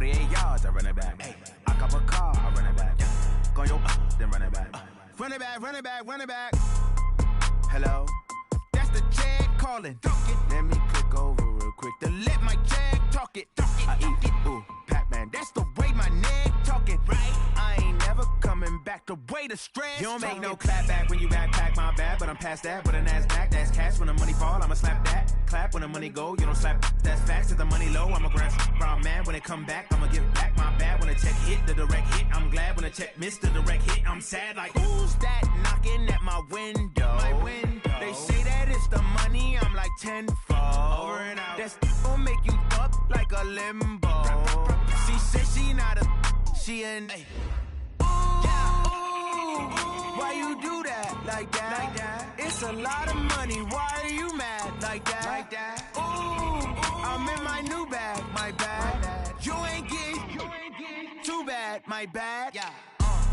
48 yards, I run it back. Hey, I cop a car, I run it back. Go your then run it back. Run it back, run it back, run it back. Hello, that's the jag calling. Let me click over real quick to let my jag talk it. I eat it, ooh, Pac-Man. That's the way my neck talking. Right, I ain't never coming back. The way the stress. You don't make no clap back when you backpack, my bad. But I'm past that. But a NASDAQ, that's cash. When the money fall, I'ma slap that. Clap when the money go, you don't slap. That's facts. If the money low, I'ma grab brown man. When it come back, I'ma give back my bad. When the check hit, the direct hit. I'm glad when the check missed the direct hit. I'm sad like who's that knocking at my window? My window. They say that it's the money. I'm like tenfold. Over and out. That's gon' make you up like a limbo. She said she not a. She an. Hey. Why you do that like that? Like that? It's a lot of money. Why are you mad like that? Like that? Ooh, I'm in my new bag, my bad. You ain't get too bad, my bad. Yeah.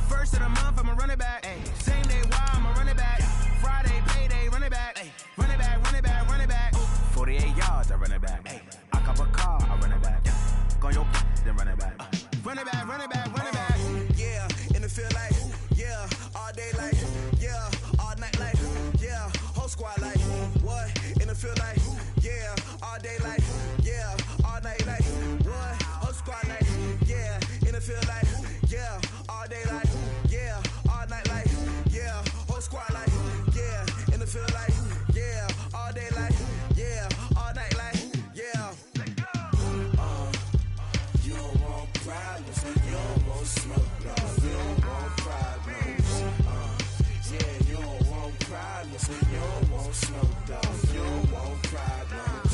First of the month, I'ma run it back. Ay. Same day, why I'ma run it back. Yeah. Friday, payday, run it back. Ay. Run it back, run it back, run it back. Ooh. 48 yards, I run it back. Ay. I cop a car, I run it back. Yeah. Go your then run it back. Run it back, run it back, run it back. Yeah, and it feel like, yeah, all day like, yeah, all night like, yeah, whole squad like, what? And it feel like, yeah, all day like, yeah, all night like, what? Whole squad like, yeah, and it feel like, yeah, all day like, yeah, all night like, yeah, whole squad like, yeah, and it feel like, yeah, all day like, yeah, all night like, yeah. You don't want problems, you don't want smoke, dog. You don't want problems. Yeah, you don't want problems. You don't want smoke, dog. You don't want problems.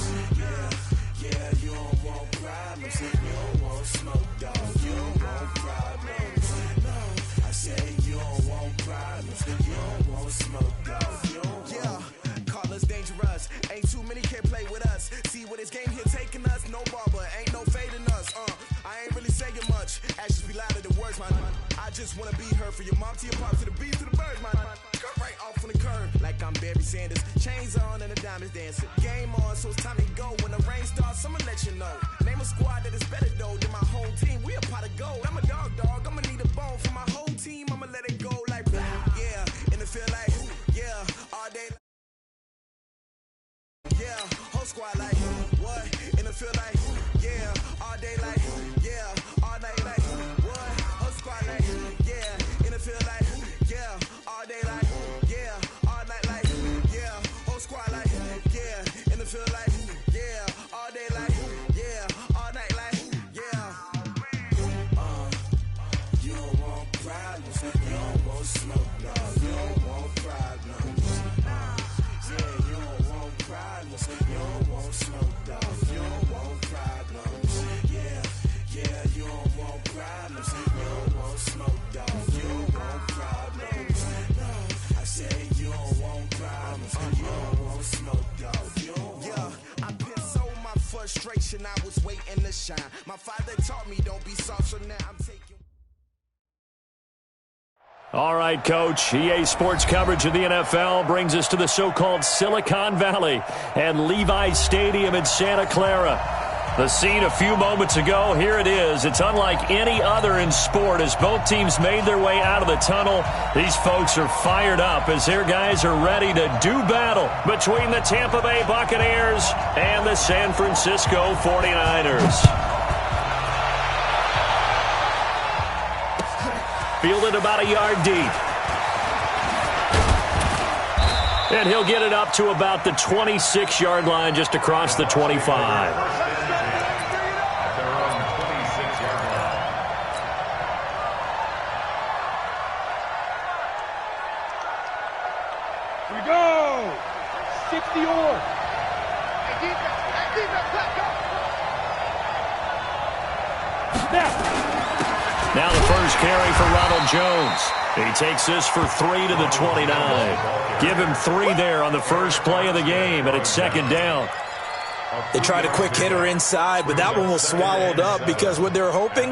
Yeah, you don't want problems. You don't want smoke, dog. You don't want problems. No, I say you don't want problems. You don't want smoke, dog. You don't want. Call us dangerous. Ain't too many can play with us. See what this game here taking us. No barber, ain't no fading us. I ain't really saying much. Actions be louder than words, man. I just wanna be heard for your mom to your pop to the beat to the birds, man. Cut right off on the curb like I'm Barry Sanders. Chains on and the diamonds dancing. Game on, so it's time to go. When the rain starts, I'ma let you know. Name a squad that is better though than my whole team. We a pot of gold. I'm a dog. I'ma need a bone for my whole team. I'ma let it go like blah. Yeah, and it feel like yeah, all day. Yeah, whole squad like what? And it feel like yeah, all day like yeah, all night like what? Whole squad like yeah, and it feel like yeah, all day like yeah, all night like yeah, whole squad like yeah, and it feel like yeah, all day like yeah, all night like yeah. You don't want problems, you don't want smoke, dog. You don't want problems. Yeah, you don't want problems. You don't want smoke, dog. You don't want problems. Yeah, you don't want problems. You don't want smoke, dog. You don't want problems. No, I say you don't want problems. You don't want smoke, dog. You don't want. Yeah, I been so my frustration. I was waiting to shine. My father taught me don't be soft, so now I'm taking. All right, Coach. EA Sports coverage of the NFL brings us to the so-called Silicon Valley and Levi's Stadium in Santa Clara. The scene a few moments ago, here it is. It's unlike any other in sport as both teams made their way out of the tunnel. These folks are fired up as their guys are ready to do battle between the Tampa Bay Buccaneers and the San Francisco 49ers. Fielded about a yard deep. And he'll get it up to about the 26-yard line just across the 25. Here we go. 60-yard. Now the first carry for Ronald Jones. He takes this for 3 to the 29. Give him 3 there on the first play of the game, and it's second down. They tried a quick hitter inside, but that one was swallowed up because what they're hoping,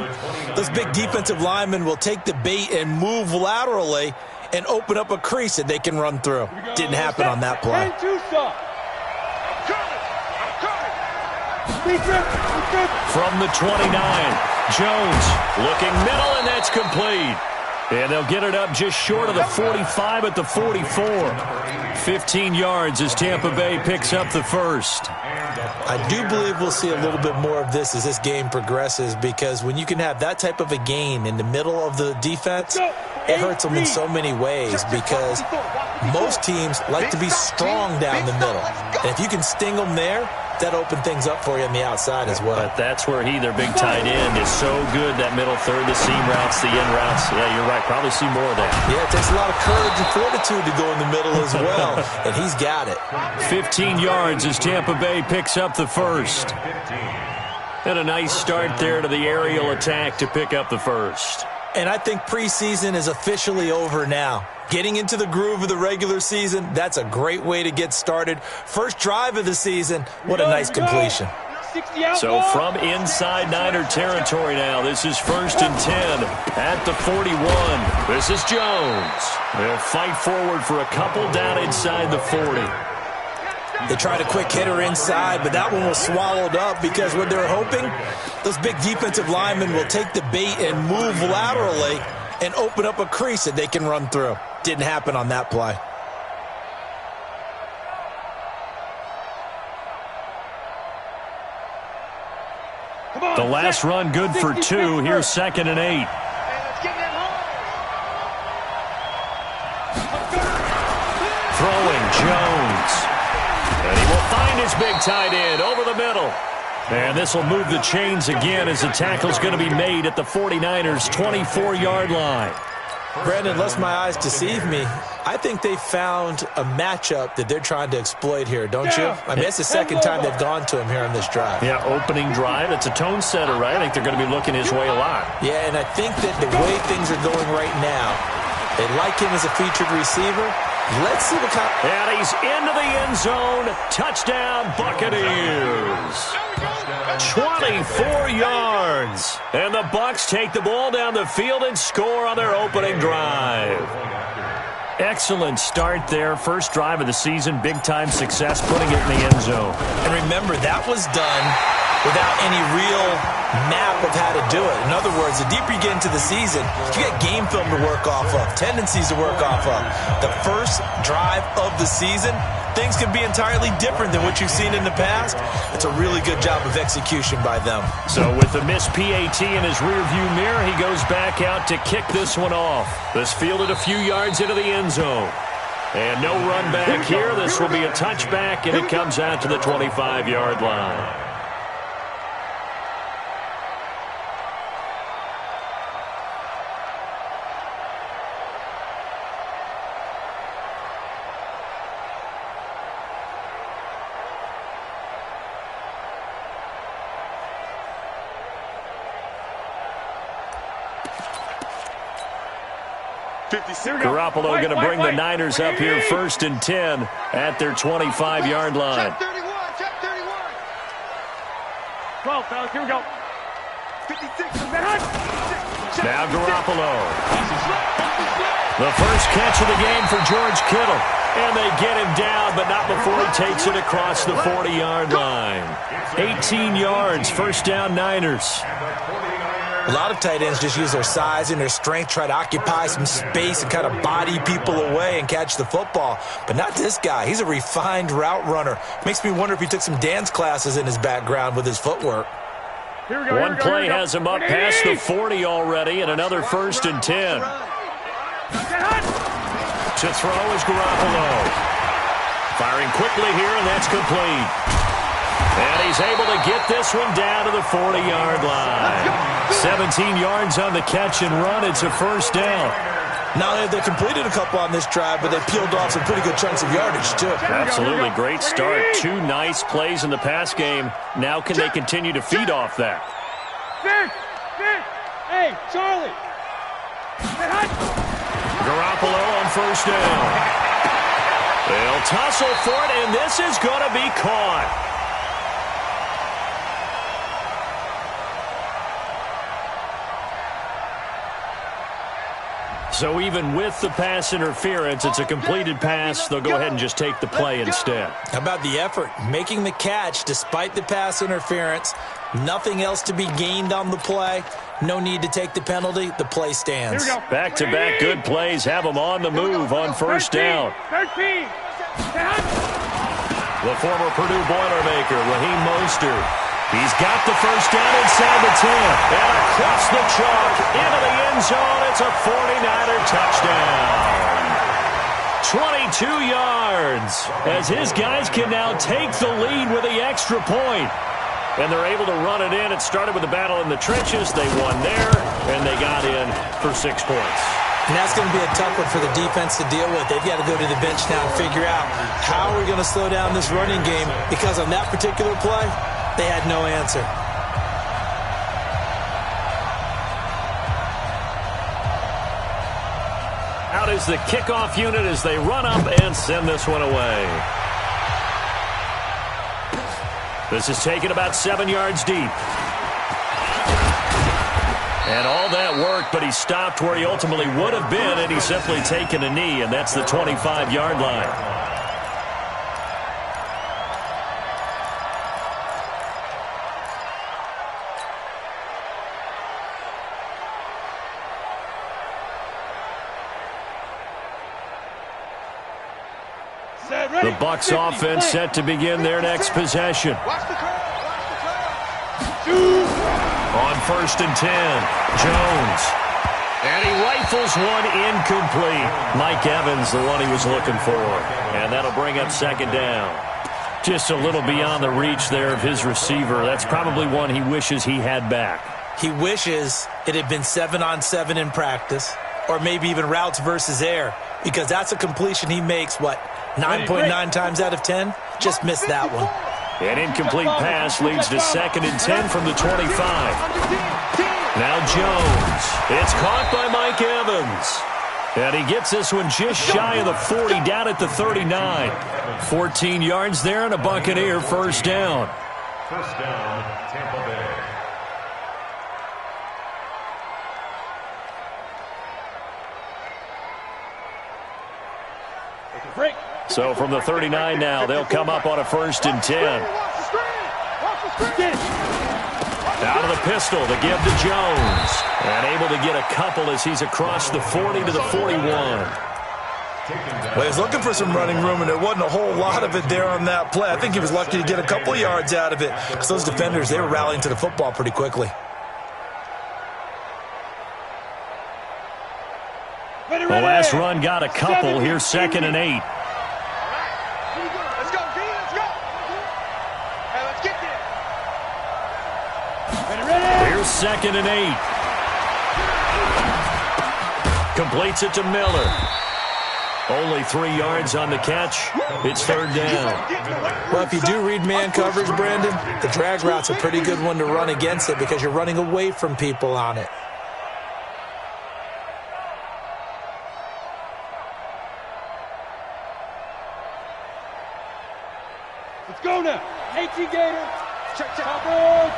those big defensive linemen will take the bait and move laterally and open up a crease that they can run through. Didn't happen on that play. From the 29, Jones looking middle, and that's complete. And they'll get it up just short of the 45 at the 44. 15 yards as Tampa Bay picks up the first. I do believe we'll see a little bit more of this as this game progresses, because when you can have that type of a gain in the middle of the defense, it hurts them in so many ways, because most teams like to be strong down the middle. And if you can sting them there, that opens things up for you on the outside as well. But that's where their big tight end, is so good, that middle third, the seam routes, the in routes. Yeah, you're right. Probably see more of that. Yeah, it takes a lot of courage and fortitude to go in the middle as well, and he's got it. 15 yards as Tampa Bay picks up the first. And a nice start there to the aerial attack to pick up the first. And I think preseason is officially over now. Getting into the groove of the regular season, that's a great way to get started. First drive of the season, what a nice completion. So from inside Niner territory now, this is 1st and 10 at the 41. This is Jones. They'll fight forward for a couple down inside the 40. They tried a quick hitter inside, but that one was swallowed up, because what they're hoping, those big defensive linemen will take the bait and move laterally and open up a crease that they can run through. Didn't happen on that play. The last run good for 2. Here's 2nd and 8. Throwing Jones. And he will find his big tight end over the middle. And this will move the chains again, as the tackle's going to be made at the 49ers' 24-yard line. Brandon, unless my eyes deceive me, I think they found a matchup that they're trying to exploit here, don't you? I mean, it's the second time they've gone to him here on this drive. Yeah, opening drive. It's a tone setter, right? I think they're going to be looking his way a lot. Yeah, and I think that the way things are going right now, they like him as a featured receiver. Let's see what kind. And he's into the end zone. Touchdown, Buccaneers. 24 yards. And the Bucs take the ball down the field and score on their opening drive. Excellent start there. First drive of the season. Big-time success, putting it in the end zone. And remember, that was done without any real map of how to do it. In other words, the deeper you get into the season, you get game film to work off of, tendencies to work off of. The first drive of the season, things can be entirely different than what you've seen in the past. It's a really good job of execution by them. So with the missed PAT in his rearview mirror, he goes back out to kick this one off. This fielded a few yards into the end zone. And no run back here. This will be a touchback, and it comes out to the 25-yard line. Garoppolo going to bring the Niners up here 1st and 10 at their 25-yard line. Check 31, check 31. 12, fellas, here we go. 56. Now Garoppolo. The first catch of the game for George Kittle. And they get him down, but not before he takes it across the 40-yard line. 18 yards, first down Niners. A lot of tight ends just use their size and their strength, try to occupy some space and kind of body people away and catch the football. But not this guy. He's a refined route runner. Makes me wonder if he took some dance classes in his background with his footwork. One play has him up past the 40 already, and another 1st and 10. To throw is Garoppolo. Firing quickly here, and that's complete. And he's able to get this one down to the 40-yard line. 17 yards on the catch and run. It's a first down. Now, they completed a couple on this drive, but they peeled off some pretty good chunks of yardage, too. Absolutely great start. 2 nice plays in the pass game. Now can they continue to feed off that? Hey, Charlie. Garoppolo on first down. They'll tussle for it, and this is going to be caught. So even with the pass interference, it's a completed pass. They'll go ahead and just take the play instead. How about the effort? Making the catch despite the pass interference. Nothing else to be gained on the play. No need to take the penalty. The play stands. Back-to-back good plays have them on the move on first down. The former Purdue Boilermaker, Raheem Mostert. He's got the first down inside the 10. And across the chalk into the end zone. It's a 49er touchdown. 22 yards as his guys can now take the lead with the extra point. And they're able to run it in. It started with a battle in the trenches. They won there, and they got in for 6 points. And that's going to be a tough one for the defense to deal with. They've got to go to the bench now and figure out how are we going to slow down this running game, because on that particular play, they had no answer. Out is the kickoff unit as they run up and send this one away. This is taken about 7 yards deep. And all that worked, but he stopped where he ultimately would have been, and he's simply taken a knee, and that's the 25-yard line. The Bucs offense set to begin their next possession. On first and 10, Jones. And he rifles one incomplete. Mike Evans, the one he was looking for. And that'll bring up second down. Just a little beyond the reach there of his receiver. That's probably one he wishes he had back. He wishes it had been 7-on-7 in practice, or maybe even routes versus air, because that's a completion he makes, 9.9 times out of 10? Just missed that one. An incomplete pass leads to second and 10 from the 25. Now Jones. It's caught by Mike Evans. And he gets this one just shy of the 40, down at the 39. 14 yards there and a Buccaneer first down. First down, Tampa Bay. Break. So from the 39 now, they'll come up on a first and 10. Out of the pistol, the give to Jones. And able to get a couple as he's across the 40 to the 41. Well, he was looking for some running room, and there wasn't a whole lot of it there on that play. I think he was lucky to get a couple yards out of it, because those defenders, they were rallying to the football pretty quickly. The last run got a couple. Here's second and 8. Let's go, D. Let's go. Hey, let's get there. Here's second and 8. Completes it to Miller. Only 3 yards on the catch. It's third down. Well, if you do read man coverage, Brandon, the drag route's a pretty good one to run against it, because you're running away from people on it. Let's go now. 18 Gator. Chopper.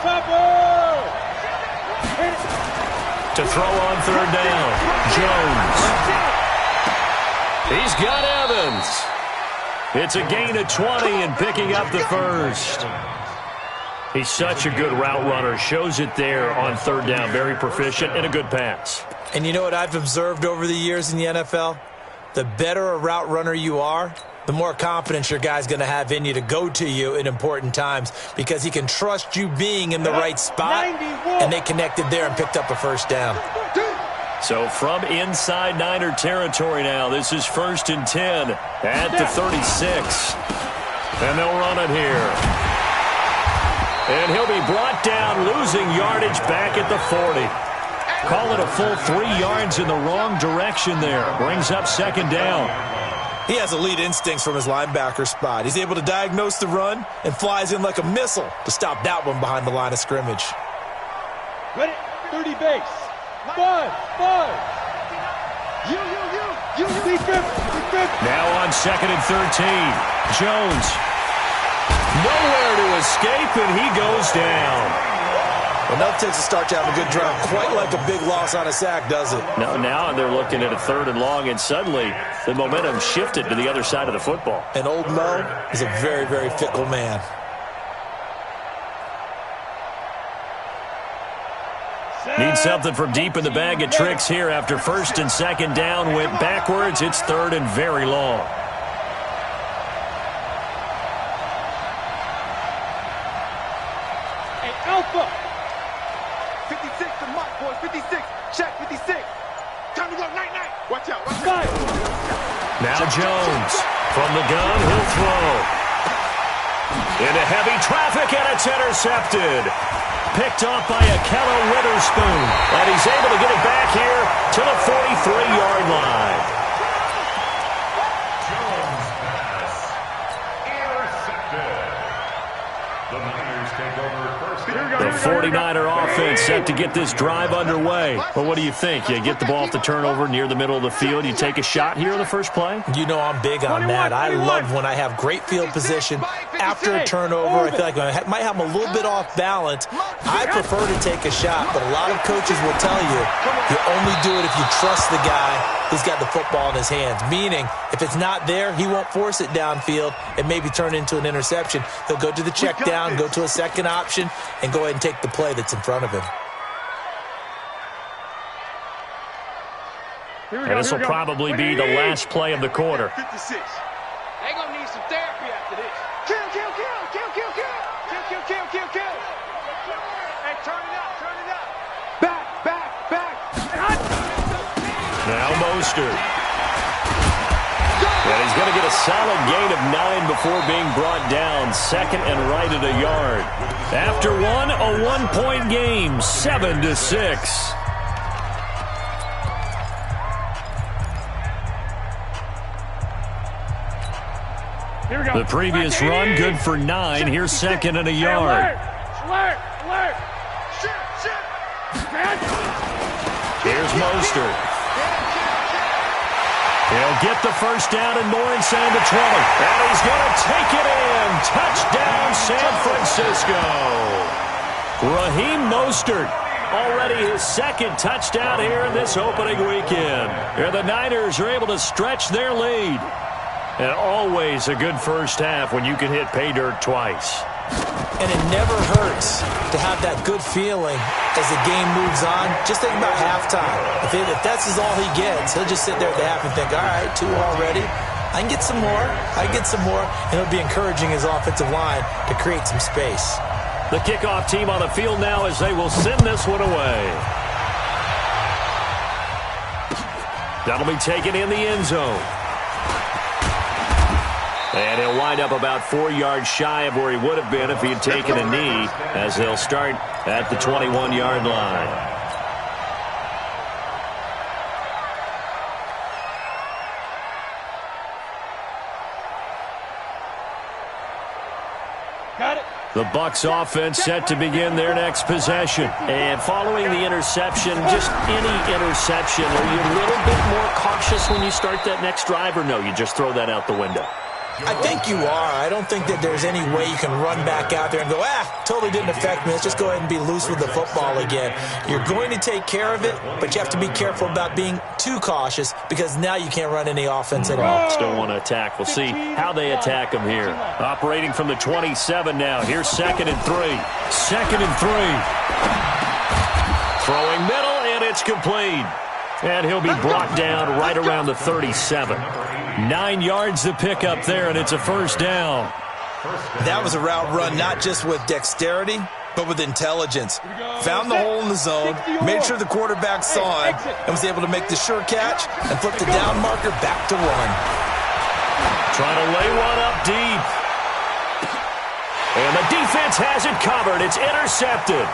To throw on third down. Jones. He's got Evans. It's a gain of 20 and picking up the first. He's such a good route runner. Shows it there on third down. Very proficient and a good pass. And you know what I've observed over the years in the NFL? The better a route runner you are, the more confidence your guy's going to have in you to go to you in important times, because he can trust you being in the right spot, and they connected there and picked up a first down. So from inside Niner territory now, this is first and 10 at the 36. And they'll run it here. And he'll be brought down, losing yardage back at the 40. Call it a full 3 yards in the wrong direction there. Brings up second down. He has elite instincts from his linebacker spot. He's able to diagnose the run and flies in like a missile to stop that one behind the line of scrimmage. Ready? 30 base. 5. You. Now on second and 13. Jones. Nowhere to escape, and he goes down. Well, nothing takes a start to have a good drive. Quite like a big loss on a sack, does it? No, now they're looking at a 3rd and long, and suddenly the momentum shifted to the other side of the football. And old Mo is a very, very fickle man. Need something from deep in the bag of tricks here after 1st and 2nd down went backwards. It's 3rd and very long. Hey, Alpha! 56 to Mott, boys. 56. Check, 56. Time to go, night-night. Watch out, watch out. Now Jones from the gun, he'll throw. Into heavy traffic, and it's intercepted. Picked off by Akello Witherspoon. And he's able to get it back here to the 43-yard line. Jones pass. Intercepted. The Niners take over first. The 49er offense set to get this drive underway. But what do you think? You get the ball off the turnover near the middle of the field. You take a shot here on the first play? You know I'm big on that. I love when I have great field position after a turnover. I feel like I might have them a little bit off balance. I prefer to take a shot, but a lot of coaches will tell you only do it if you trust the guy who's got the football in his hands. Meaning, if it's not there, he won't force it downfield and maybe turn into an interception. He'll go to the check down, go to a second option, and go ahead and take the play that's in front of him. And this will probably be the last play of the quarter. 56. They gonna need some therapy after this. Kill, kill, kill, kill, kill, kill. Kill, kill, kill, kill, kill. Hey, turn it up, turn it up. Back, back, back. Now Mostert. And he's going to get a solid gain of 9 before being brought down. 2nd and right at a yard. After one, a 1-point game, 7-6. The previous run, good for 9. Here's 2nd and a yard. Alert, alert. Here's Mostert. He'll get the first down and more inside the 20. And he's going to take it in. Touchdown, San Francisco. Raheem Mostert, already his 2nd touchdown here in this opening weekend. And the Niners are able to stretch their lead. And always a good first half when you can hit pay dirt twice. And it never hurts to have that good feeling as the game moves on. Just think about halftime. If that's all he gets, he'll just sit there at the half and think, all right, 2 already. I can get some more. I can get some more. And it'll be encouraging his offensive line to create some space. The kickoff team on the field now as they will send this one away. That'll be taken in the end zone. And he'll wind up about 4 yards shy of where he would have been if he had taken a knee, as they'll start at the 21-yard line. Got it. The Bucs offense set to begin their next possession. And following the interception, just any interception, are you a little bit more cautious when you start that next drive, or no, you just throw that out the window? I think you are. I don't think that there's any way you can run back out there and go, totally didn't affect me. Let's just go ahead and be loose with the football again. You're going to take care of it, but you have to be careful about being too cautious because now you can't run any offense at all. Still want to attack. We'll see how they attack them here. Operating from the 27 now. Here's 2nd and 3. 2nd and 3. Throwing middle, and it's complete. And he'll be brought down right around the 37. 9 yards to pick up there, and it's a first down. That was a route run not just with dexterity, but with intelligence. Found the hole in the zone, made sure the quarterback saw him, and was able to make the sure catch and flip the down marker back to 1. Trying to lay one up deep. And the defense has it covered. It's intercepted.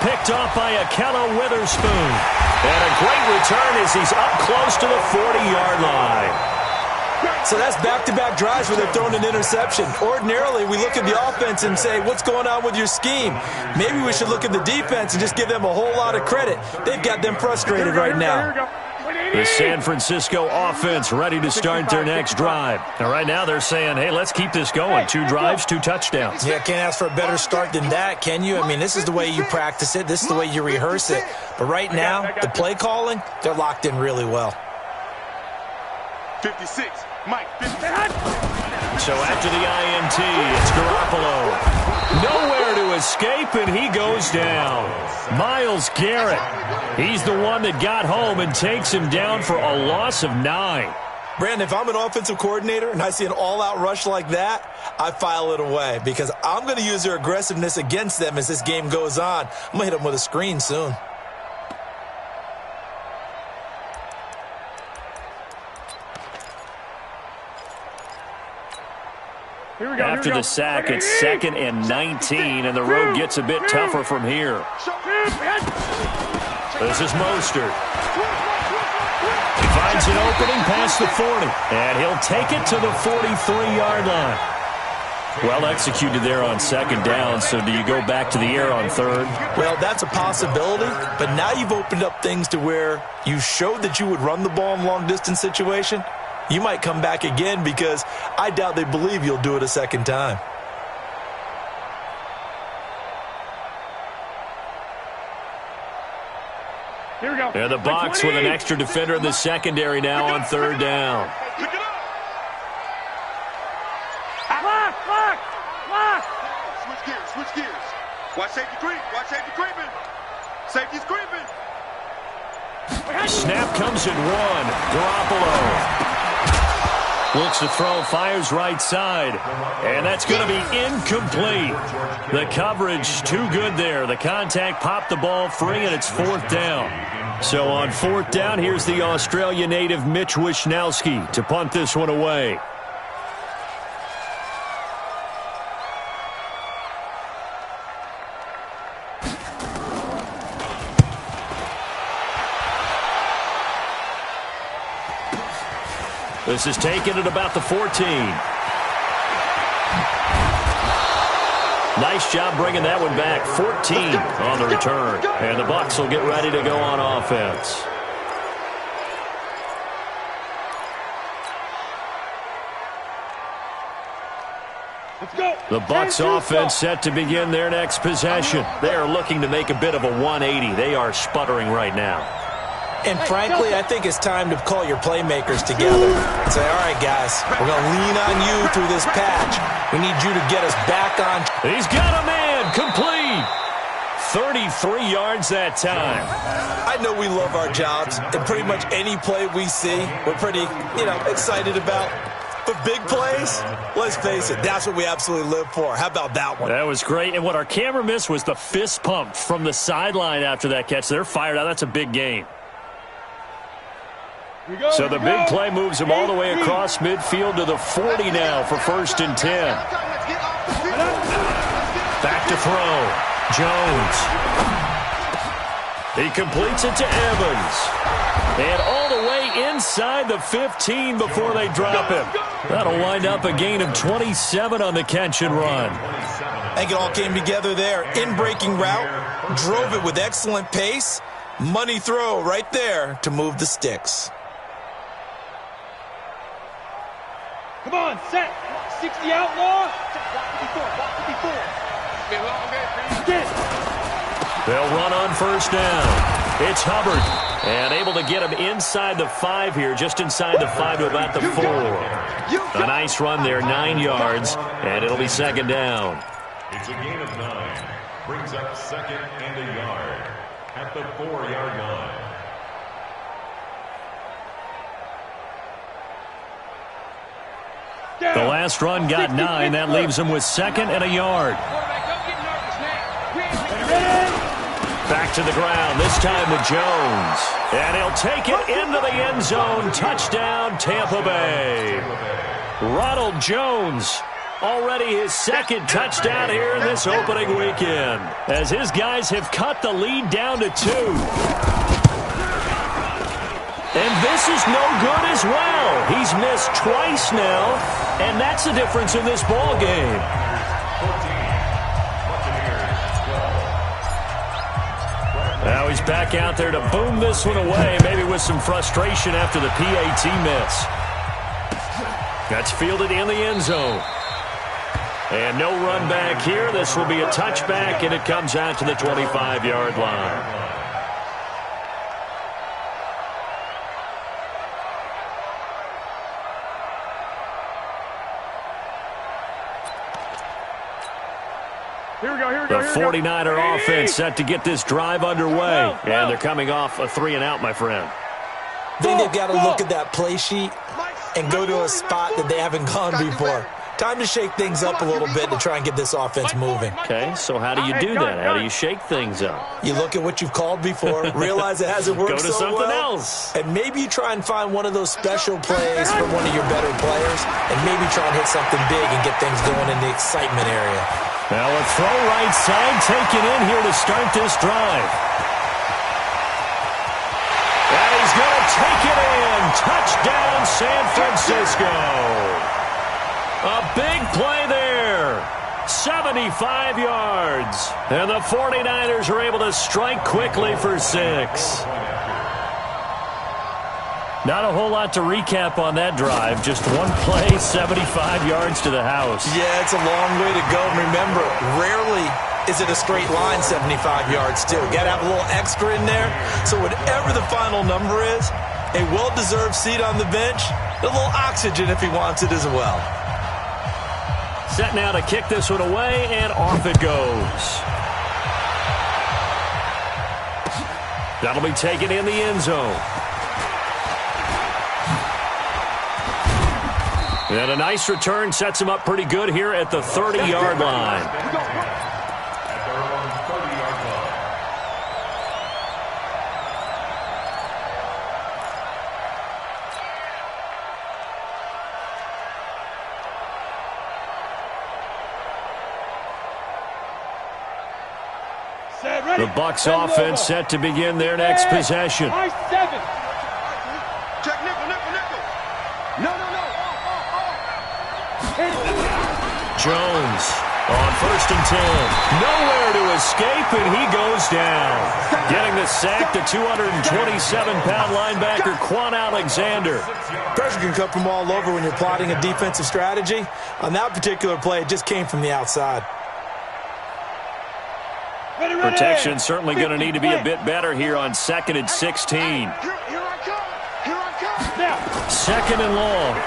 Picked off by Akello Witherspoon. And a great return as he's up close to the 40-yard line. So that's back-to-back drives where they're throwing an interception. Ordinarily, we look at the offense and say, what's going on with your scheme? Maybe we should look at the defense and just give them a whole lot of credit. They've got them frustrated right now. The San Francisco offense ready to start their next drive. And right now they're saying, hey, let's keep this going. 2 drives, 2 touchdowns. Yeah, can't ask for a better start than that, can you? I mean, this is the way you practice it. This is the way you rehearse it. But right now, the play calling, they're locked in really well. 56, Mike, 56. So after the INT, it's Garoppolo. Nowhere to escape, and he goes down. Myles Garrett. He's the one that got home and takes him down for a loss of 9. Brandon, if I'm an offensive coordinator and I see an all-out rush like that, I file it away because I'm going to use their aggressiveness against them as this game goes on. I'm going to hit them with a screen soon. After the sack, it's 2nd and 19, and the road gets a bit tougher from here. This is Mostert. He finds an opening past the 40, and he'll take it to the 43-yard line. Well executed there on 2nd down, so do you go back to the air on 3rd? Well, that's a possibility, but now you've opened up things to where you showed that you would run the ball in long-distance situation. You might come back again because I doubt they believe you'll do it a 2nd time. Here we go. And the Bucs with an extra defender in the secondary now on 3rd down. Switch gears. Watch safety creep. Watch safety creeping. Safety's creeping. Snap comes in 1. Garoppolo looks to throw, fires right side, and that's going to be incomplete. The coverage too good there. The contact popped the ball free, and it's 4th down. So on 4th down, here's the Australia native Mitch Wishnowsky to punt this one away. This is taken at about the 14. Nice job bringing that one back. 14 on the return. And the Bucs will get ready to go on offense. The Bucs offense set to begin their next possession. They are looking to make a bit of a 180. They are sputtering right now. And frankly, I think it's time to call your playmakers together and say, all right, guys, we're going to lean on you through this patch. We need you to get us back on. He's got a man. Complete. 33 yards that time. I know we love our jobs, and pretty much any play we see, we're pretty, excited about. But big plays, let's face it, that's what we absolutely live for. How about that one? That was great. And what our camera missed was the fist pump from the sideline after that catch. They're fired out. That's a big game. So the big play moves him all the way across midfield to the 40 now for 1st and 10. Back to throw. Jones. He completes it to Evans. And all the way inside the 15 before they drop him. That'll wind up a gain of 27 on the catch and run. I think it all came together there. In-breaking route. Drove it with excellent pace. Money throw right there to move the sticks. Come on, set. 60 outlaw. Block 54. They'll run on 1st down. It's Hubbard. And able to get him inside the 5 here, just inside the 5 to about the 4. A nice run there, 9 yards, and it'll be 2nd down. It's a gain of 9. Brings up 2nd and a yard at the 4-yard line. The last run got 9. That leaves him with 2nd and a yard. Back to the ground, this time with Jones. And he'll take it into the end zone. Touchdown, Tampa Bay. Ronald Jones, already his 2nd touchdown here in this opening weekend, as his guys have cut the lead down to 2. And this is no good as well. He's missed twice now, and that's the difference in this ball game. Now he's back out there to boom this one away, maybe with some frustration after the PAT miss. That's fielded in the end zone. And no run back here. This will be a touchback, and it comes out to the 25-yard line. The 49er offense set to get this drive underway. And they're coming off a 3-and-out, my friend. I think they've got to look at that play sheet and go to a spot that they haven't gone before. Time to shake things up a little bit to try and get this offense moving. Okay, so how do you do that? How do you shake things up? You look at what you've called before, realize it hasn't worked so well. Go to something else. And maybe you try and find one of those special plays from one of your better players, and maybe try and hit something big and get things going in the excitement area. Now a throw right side taken in here to start this drive. And he's going to take it in. Touchdown, San Francisco. A big play there. 75 yards. And the 49ers are able to strike quickly for 6. Not a whole lot to recap on that drive. Just one play, 75 yards to the house. Yeah, it's a long way to go. Remember, rarely is it a straight line 75 yards, too. Got to have a little extra in there. So whatever the final number is, a well-deserved seat on the bench, a little oxygen if he wants it as well. Set now to kick this one away, and off it goes. That'll be taken in the end zone. And a nice return sets him up pretty good here at the 30-yard line. The Bucs offense set to begin their next possession. Check nickel. No. Jones on 1st and 10. Nowhere to escape, and he goes down. Getting the sack, the 227-pound linebacker, Quan Alexander. Pressure can come from all over when you're plotting a defensive strategy. On that particular play, it just came from the outside. Protection certainly going to need to be a bit better here on 2nd and 16. Here I come. Now. 2nd and long.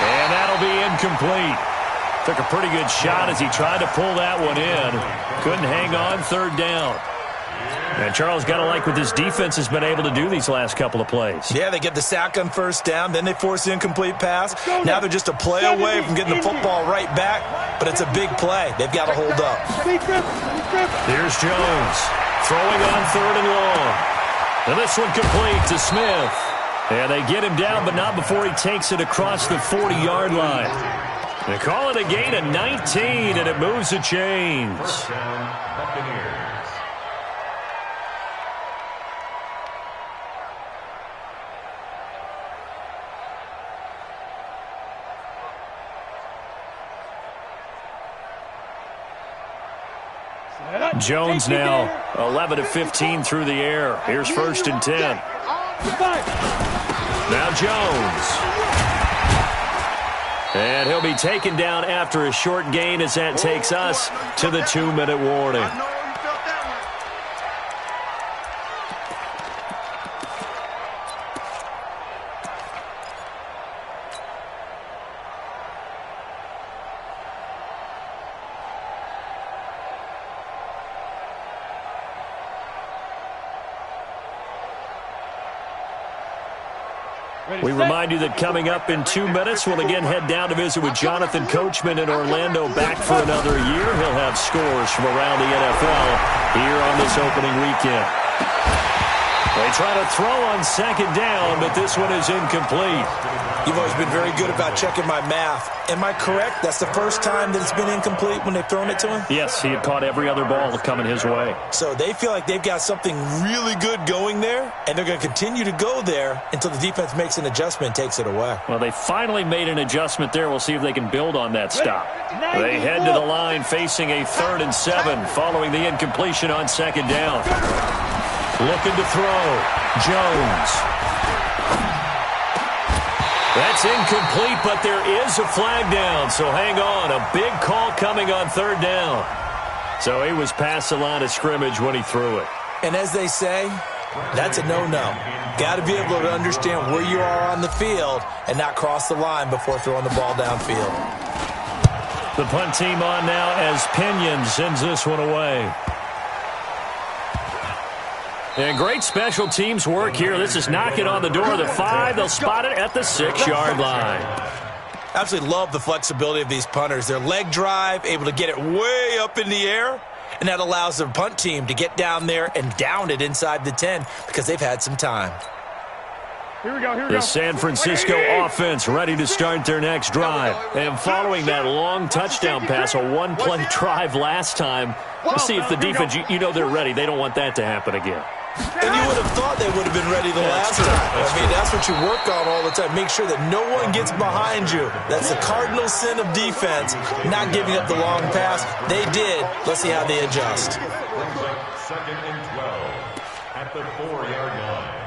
And that'll be incomplete. Took a pretty good shot as he tried to pull that one in. Couldn't hang on, 3rd down. And Charles, got to like what this defense has been able to do these last couple of plays. Yeah, they get the sack on 1st down, then they force the incomplete pass. Now they're just a play away from getting the football right back, but it's a big play. They've got to hold up. Here's Jones throwing on 3rd and long. And this one complete to Smith. And they get him down, but not before he takes it across the 40-yard line. They call it a gain of 19, and it moves the chains. Jones now 11 of 15 through the air. Here's 1st and 10. Now Jones. And he'll be taken down after a short gain as that takes us to the 2-minute warning. We remind you that coming up in 2 minutes, we'll again head down to visit with Jonathan Coachman in Orlando, back for another year. He'll have scores from around the NFL here on this opening weekend. They try to throw on second down, but this one is incomplete. You've always been very good about checking my math. Am I correct? That's the first time that it's been incomplete when they've thrown it to him? Yes, he had caught every other ball coming his way. So they feel like they've got something really good going there, and they're going to continue to go there until the defense makes an adjustment and takes it away. Well, they finally made an adjustment there. We'll see if they can build on that stop. They head to the line facing a 3rd and 7 following the incompletion on second down. Looking to throw. Jones. That's incomplete, but there is a flag down, so hang on. A big call coming on 3rd down. So he was past the line of scrimmage when he threw it. And as they say, that's a no-no. Got to be able to understand where you are on the field and not cross the line before throwing the ball downfield. The punt team on now as Pinion sends this one away. And great special teams work here. This is knocking on the door of the 5. They'll spot it at the 6-yard line. Absolutely love the flexibility of these punters. Their leg drive, able to get it way up in the air, and that allows the punt team to get down there and down it inside the 10 because they've had some time. Here we go. The San Francisco offense ready to start their next drive. And following that long touchdown pass, a one-play drive last time, we'll see if the defense, you know they're ready. They don't want that to happen again. And you would have thought they would have been ready the last time. That's what you work on all the time. Make sure that no one gets behind you. That's the cardinal sin of defense, not giving up the long pass. They did. Let's see how they adjust. 2nd and 12 at the 4-yard line.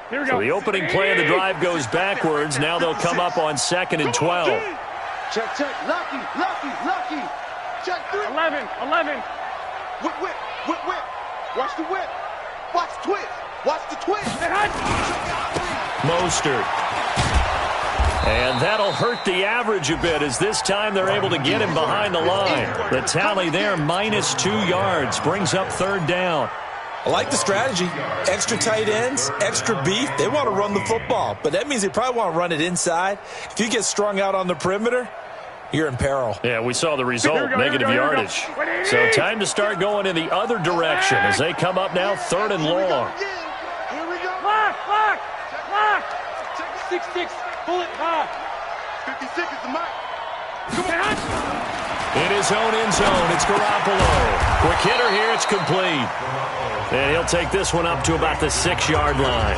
Here we go. So the opening play of the drive goes backwards. Now they'll come up on 2nd and 12. Check. Lucky. Check 3. 11. Whip. Watch the whip. Watch the twist. Watch the twist. Mostert. And that'll hurt the average a bit as this time they're able to get him behind the line. The tally there, -2 yards, brings up 3rd down. I like the strategy. Extra tight ends, extra beef. They want to run the football, but that means they probably want to run it inside. If you get strung out on the perimeter, you're in peril. Yeah, we saw the result, negative yardage. So time to start going in the other direction as they come up now 3rd and long. Here we go. Lock. 6-6. Pull it high. 56 is the mic. In his own end zone, it's Garoppolo. Quick hitter here, it's complete. And he'll take this one up to about the 6-yard line.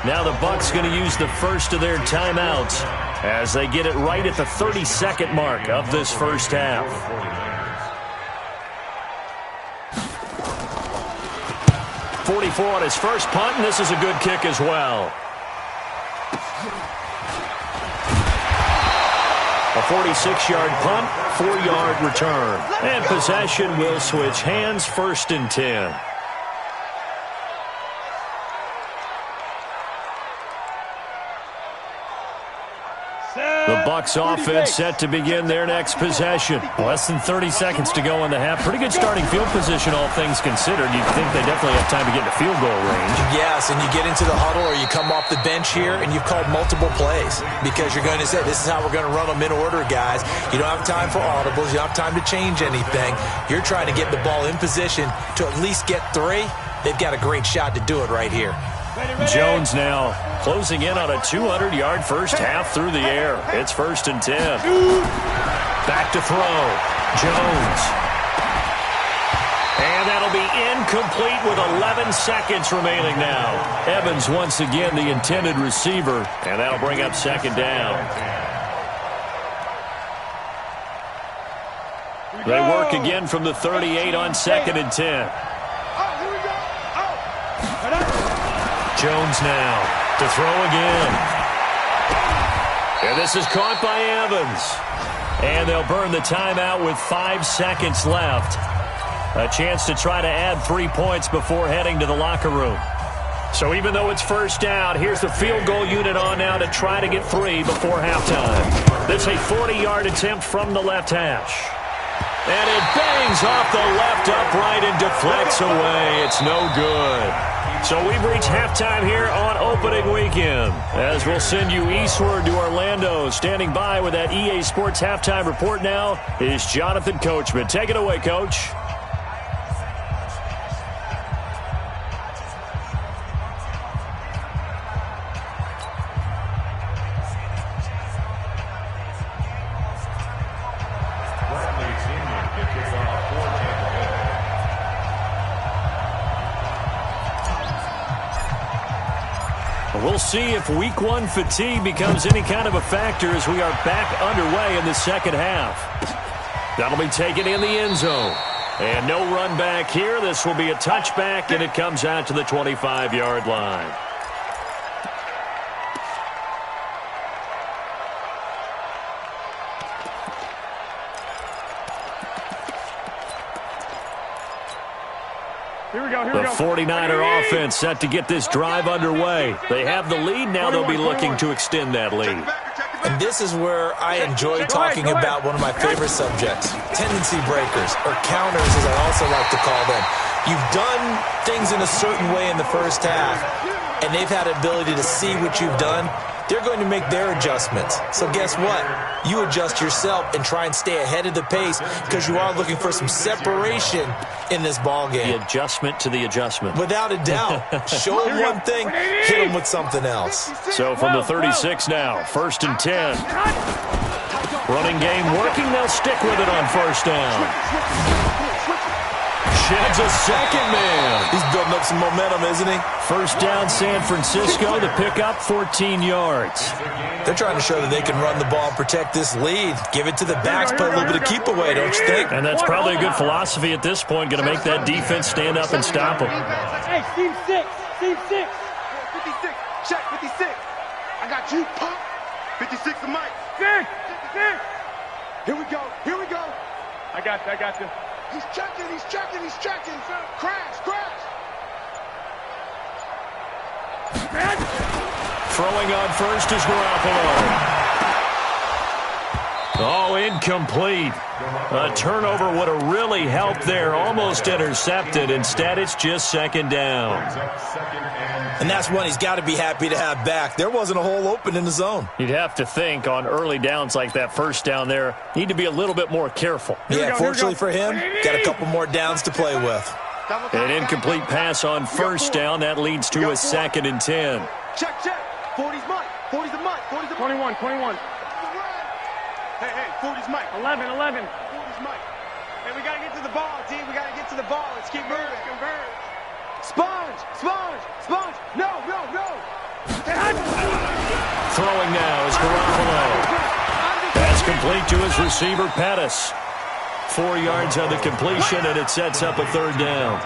Now the Bucs going to use the first of their timeouts as they get it right at the 32nd mark of this first half. .44 on his first punt, and this is a good kick as well. A 46-yard punt, 4-yard return. And possession will switch hands, 1st and 10. The Bucs offense set to begin their next possession. Less than 30 seconds to go in the half. Pretty good starting field position, all things considered. You'd think they definitely have time to get into field goal range. Yes, and you get into the huddle or you come off the bench here and you've called multiple plays because you're going to say, this is how we're going to run them in order, guys. You don't have time for audibles. You don't have time to change anything. You're trying to get the ball in position to at least get 3. They've got a great shot to do it right here. Jones now closing in on a 200-yard first half through the air. It's 1st and 10. Back to throw. Jones. And that'll be incomplete with 11 seconds remaining now. Evans once again the intended receiver, and that'll bring up 2nd down. They work again from the 38 on 2nd and 10. Jones now to throw again. And this is caught by Evans. And they'll burn the timeout with 5 seconds left. A chance to try to add 3 points before heading to the locker room. So even though it's first down, here's the field goal unit on now to try to get 3 before halftime. This is a 40-yard attempt from the left hash. And it bangs off the left upright and deflects away. It's no good. So we've reached halftime here on opening weekend. As we'll send you eastward to Orlando. Standing by with that EA Sports halftime report now is Jonathan Coachman. Take it away, Coach. We'll see if week one fatigue becomes any kind of a factor as we are back underway in the second half. That'll be taken in the end zone. And no run back here. This will be a touchback, and it comes out to the 25-yard line. The 49er offense set to get this drive underway. They have the lead. Now they'll be looking to extend that lead. And this is where I enjoy talking about one of my favorite subjects, tendency breakers, or counters as I also like to call them. You've done things in a certain way in the first half, and they've had the ability to see what you've done. They're going to make their adjustments. So guess what? You adjust yourself and try and stay ahead of the pace because you are looking for some separation in this ball game. The adjustment to the adjustment. Without a doubt. Show them one thing, hit them with something else. So from the 36 now, 1st and 10. Running game working. They'll stick with it on first down. Sheds a second man. He's building up some momentum, isn't he? First down, San Francisco. The pickup, 14 yards. They're trying to show that they can run the ball and protect this lead. Give it to the backs, play a little bit of keep away, don't you think? And that's probably a good philosophy at this point. Going to make that defense stand up and stop them. Hey, team 6. Team 6. 56. Check 56. I got you, punk. 56 to Mike. 6. Here we go. Here we go. I got you. He's checking. He's checking. He's checking. Crash. Throwing on first is Garoppolo. Oh, incomplete. A turnover would have really helped there. Almost intercepted. Instead, it's just second down. And that's one he's got to be happy to have back. There wasn't a hole open in the zone. You'd have to think on early downs like that first down there, need to be a little bit more careful. Yeah, fortunately for him, got a couple more downs to play with. An incomplete pass on first down. That leads to a 2nd and 10. Check. 40's Mike. 40's the Mike. 40's the Mike. 21. Hey, 40's Mike. 11. 40's Mike. Hey, we got to get to the ball, D. We got to get to the ball. Let's keep moving. Sponge. No. Throwing now is Garoppolo. Pass complete to his receiver, Pettis. 4 yards on the completion, and it sets up a 3rd down.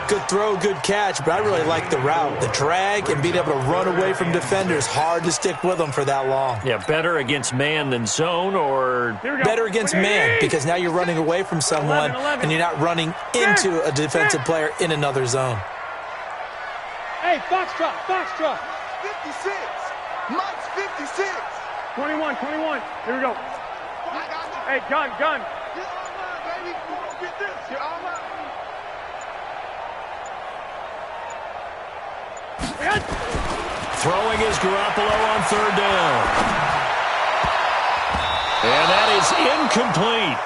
Good throw, good catch, but I really like the route. The drag and being able to run away from defenders, hard to stick with them for that long. Yeah, better against man than zone, or better against man, because now you're running away from someone 11. and you're not running into a defensive player in another zone. Hey, Foxtrot. 56. Mike's 56. 21. Here we go. I got you. Hey, gun. You're online, baby. We're going to get this. You're online. throwing is Garoppolo on 3rd down. And that is incomplete.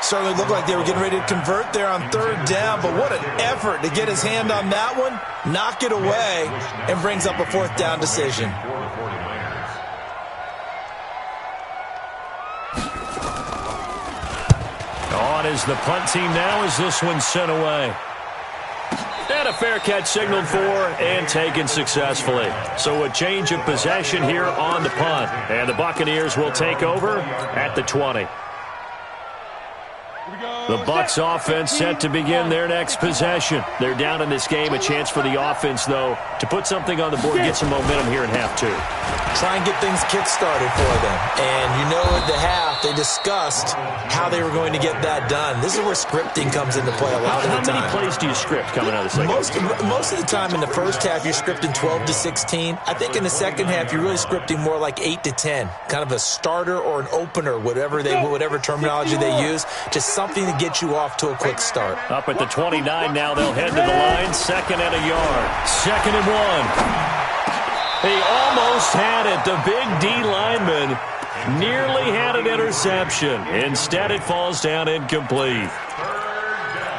Certainly looked like they were getting ready to convert there on 3rd down, but what an effort to get his hand on that one, knock it away, and brings up a 4th down decision. On is the punt team now as this one's sent away. And a fair catch signaled for and taken successfully. So a change of possession here on the punt. And the Buccaneers will take over at the 20. The Bucs offense set to begin their next possession. They're down in this game. A chance for the offense, though, to put something on the board, get some momentum here in half 2. Try and get things kick-started for them. And you know at the half, they discussed how they were going to get that done. This is where scripting comes into play a lot of the time. How many plays do you script coming out of the second? Most of the time in the first half, you're scripting 12 to 16. I think in the second half, you're really scripting more like 8 to 10. Kind of a starter or an opener, whatever terminology they use. Just something to get you off to a quick start. Up at the 29 now, they'll head to the line. 2nd and a yard. 2nd and 1. He almost had it. The big D lineman nearly had an interception. Instead, it falls down incomplete.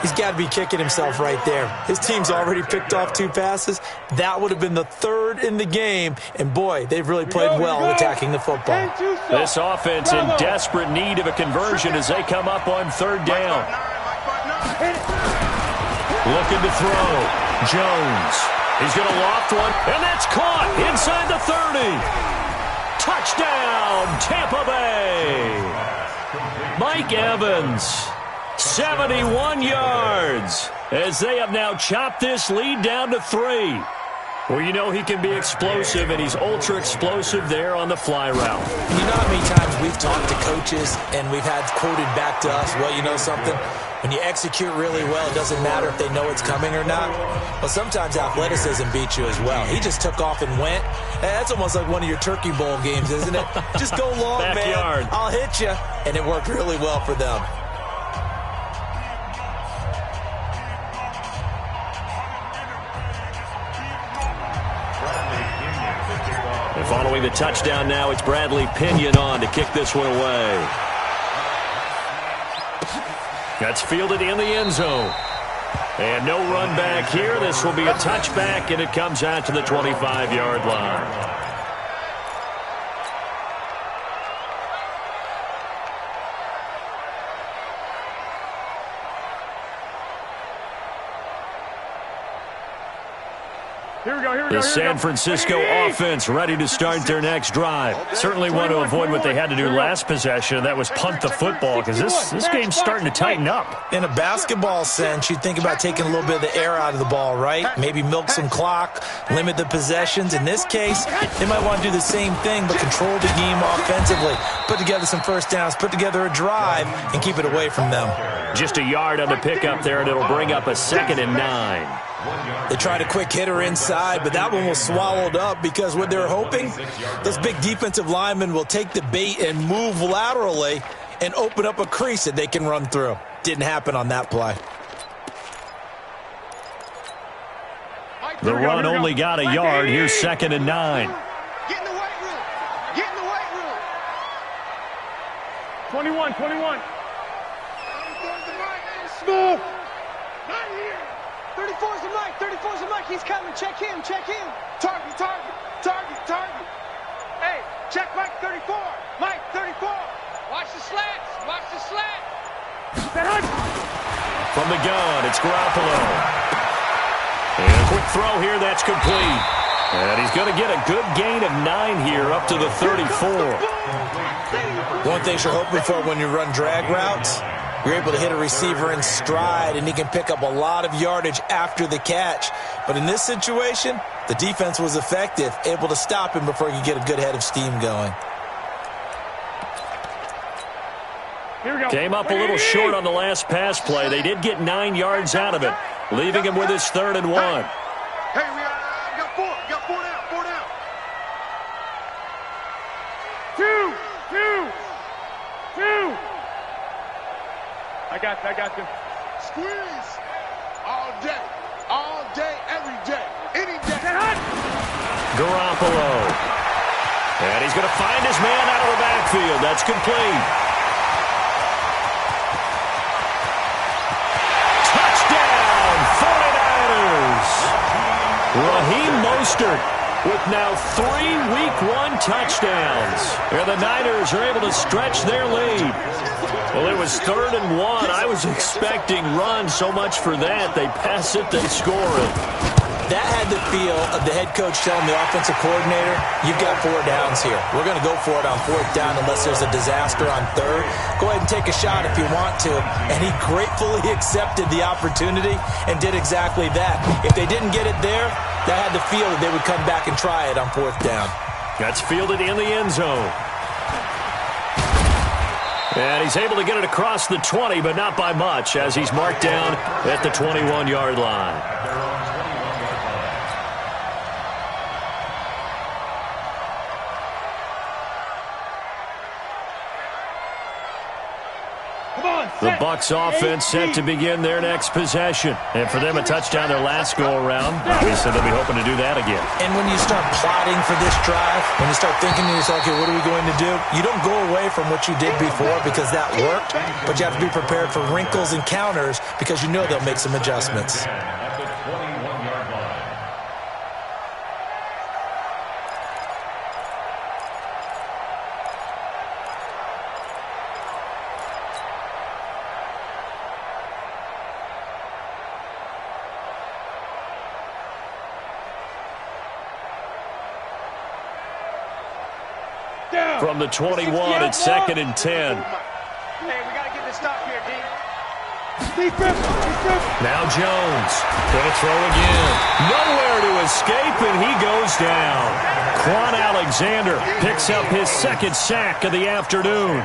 He's got to be kicking himself right there. His team's already picked off 2 passes. That would have been the 3rd in the game. And, boy, they've really played well attacking the football. This offense in desperate need of a conversion as they come up on 3rd down. Looking to throw. Jones. He's going to loft one, and that's caught inside the 30. Touchdown, Tampa Bay. Mike Evans. 71 yards as they have now chopped this lead down to 3. Well, you know he can be explosive, and he's ultra-explosive there on the fly route. You know how many times we've talked to coaches and we've had quoted back to us, well, you know something? When you execute really well, it doesn't matter if they know it's coming or not. Well, sometimes athleticism beats you as well. He just took off and went. That's almost like one of your Turkey Bowl games, isn't it? Just go long, Backyard. man. I'll hit you. And it worked really well for them. And following the touchdown now, it's Bradley Pinion on to kick this one away. That's fielded in the end zone. And no run back here. This will be a touchback, and it comes out to the 25-yard line. The San Francisco offense ready to start their next drive. Certainly want to avoid what they had to do last possession, and that was punt the football, because this game's starting to tighten up. In a basketball sense, you think about taking a little bit of the air out of the ball, right? Maybe milk some clock, limit the possessions. In this case, they might want to do the same thing, but control the game offensively. Put together some first downs, put together a drive, and keep it away from them. Just a yard on the pickup there, and it'll bring up a 2nd and 9. They tried a quick hitter inside, but that one was swallowed up because what they're hoping, those big defensive linemen will take the bait and move laterally and open up a crease that they can run through. Didn't happen on that play. The run only got a yard. Here's 2nd and 9. Get in the weight room. Get in the weight room. 21. Smooth. Not here. 34's the Mike. 34's the Mike. He's coming. Check him. Target. Hey, check Mike 34. Mike 34. Watch the slats. From the gun, it's Garoppolo. And a quick throw here, that's complete. And he's going to get a good gain of 9 here up to the 34. One thing you're hoping for when you run drag routes, you're able to hit a receiver in stride, and he can pick up a lot of yardage after the catch. But in this situation, the defense was effective, able to stop him before he could get a good head of steam going. Here we go. Came up a little short on the last pass play. They did get 9 yards out of it, leaving him with his 3rd and 1. Hey, we got 4. Got 4 down. 4 down. 2. I got you. Squeeze. All day, every day, any day. Garoppolo. And he's going to find his man out of the backfield. That's complete. Touchdown, 49ers. Raheem Mostert with now 3 Week 1 touchdowns. And the Niners are able to stretch their lead. Well, it was 3rd and 1. I was expecting run, so much for that. They pass it, they score it. That had the feel of the head coach telling the offensive coordinator, you've got 4 downs here. We're going to go for it on 4th down unless there's a disaster on 3rd. Go ahead and take a shot if you want to. And he gratefully accepted the opportunity and did exactly that. If they didn't get it there, that had the feel that they would come back and try it on 4th down. That's fielded in the end zone. And he's able to get it across the 20, but not by much, as he's marked down at the 21-yard line. The Bucs offense set to begin their next possession. And for them, a touchdown their last go-around. Obviously, they'll be hoping to do that again. And when you start plotting for this drive, when you start thinking to yourself, okay, what are we going to do? You don't go away from what you did before because that worked, but you have to be prepared for wrinkles and counters because you know they'll make some adjustments. At the 21-yard line. From the 21, it's 2nd and 10. Hey, we got to get this stop here, D. Now Jones going to throw again. Nowhere to escape, and he goes down. Quan Alexander picks up his 2nd sack of the afternoon.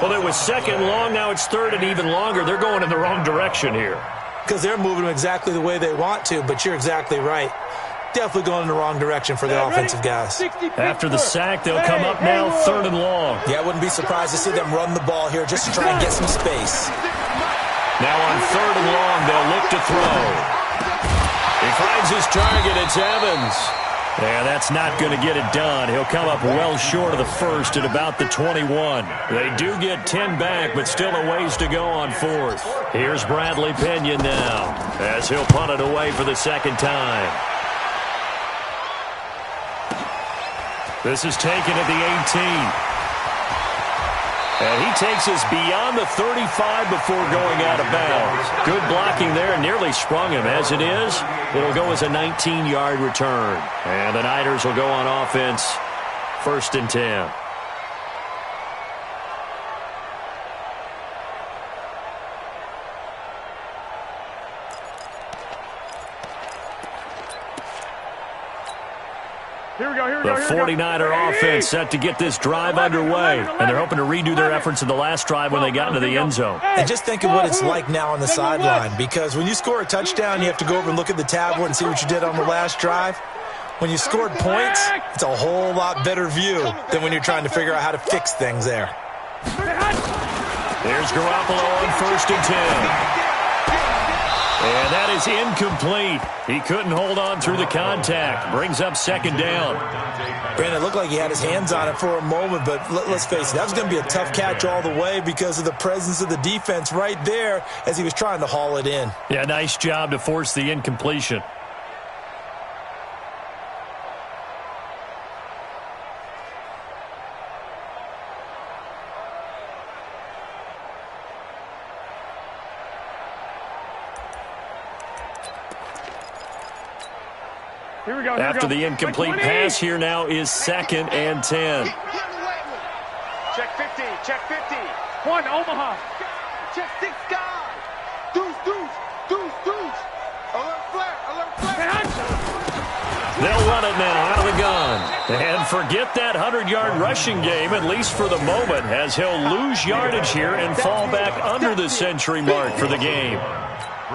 Well, it was 2nd long. Now it's 3rd and even longer. They're going in the wrong direction here. Because they're moving exactly the way they want to, but you're exactly right. Definitely going in the wrong direction for the offensive guys. After the sack, they'll come up now 3rd and long. Yeah, I wouldn't be surprised to see them run the ball here just to try and get some space. Now on 3rd and long, they'll look to throw. He finds his target. It's Evans. Yeah, that's not going to get it done. He'll come up well short of the 1st at about the 21. They do get 10 back, but still a ways to go on 4th. Here's Bradley Pinion now as he'll punt it away for the 2nd time. This is taken at the 18. And he takes us beyond the 35 before going out of bounds. Good blocking there and nearly sprung him. As it is, it'll go as a 19-yard return. And the Niners will go on offense, 1st and 10. The 49er offense set to get this drive underway, and they're hoping to redo their efforts in the last drive when they got into the end zone. And just think of what it's like now on the sideline, because when you score a touchdown, you have to go over and look at the tablet and see what you did on the last drive. When you scored points, it's a whole lot better view than when you're trying to figure out how to fix things there. There's Garoppolo on 1st and 10. And that is incomplete. He couldn't hold on through the contact. Brings up 2nd down. Brandon, it looked like he had his hands on it for a moment, but let's face it, that was going to be a tough catch all the way because of the presence of the defense right there as he was trying to haul it in. Yeah, nice job to force the incompletion. After the incomplete pass, here now is 2nd and 10. Check 50, check 50. 1, Omaha. Check 6 guys. Deuce. Alert flare. They'll run it now out of the gun. And forget that 100-yard rushing game, at least for the moment, as he'll lose yardage here and fall back under the century mark for the game.